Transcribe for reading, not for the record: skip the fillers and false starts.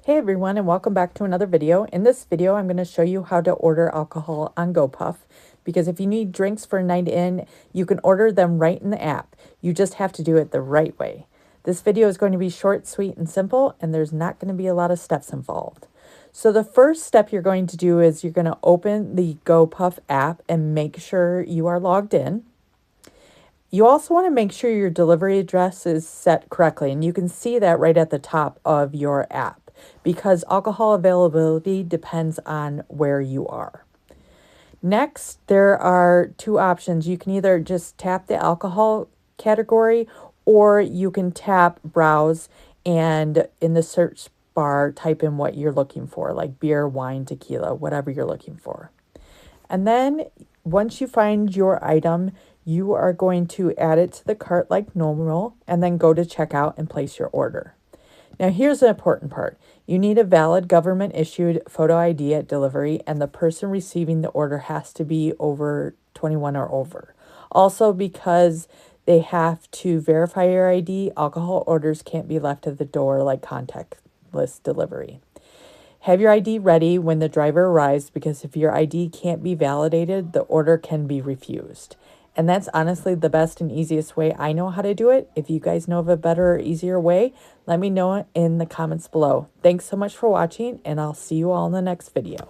Hey everyone, and welcome back to another video. In this video, I'm going to show you how to order alcohol on GoPuff, because if you need drinks for a night in, you can order them right in the app. You just have to do it the right way. This video is going to be short, sweet, and simple, and there's not going to be a lot of steps involved. So the first step you're going to do is you're going to open the GoPuff app and make sure you are logged in. You also want to make sure your delivery address is set correctly, and you can see that right at the top of your app, because alcohol availability depends on where you are. Next, there are two options. You can either just tap the alcohol category, or you can tap browse and in the search bar type in what you're looking for, like beer, wine, tequila, whatever you're looking for. And then once you find your item, you are going to add it to the cart like normal and then go to checkout and place your order. Now, here's the important part. You need a valid government-issued photo ID at delivery, and the person receiving the order has to be over 21 or over. Also, because they have to verify your ID, alcohol orders can't be left at the door like contactless delivery. Have your ID ready when the driver arrives, because if your ID can't be validated, the order can be refused. And that's honestly the best and easiest way I know how to do it. If you guys know of a better or easier way, let me know in the comments below. Thanks so much for watching, and I'll see you all in the next video.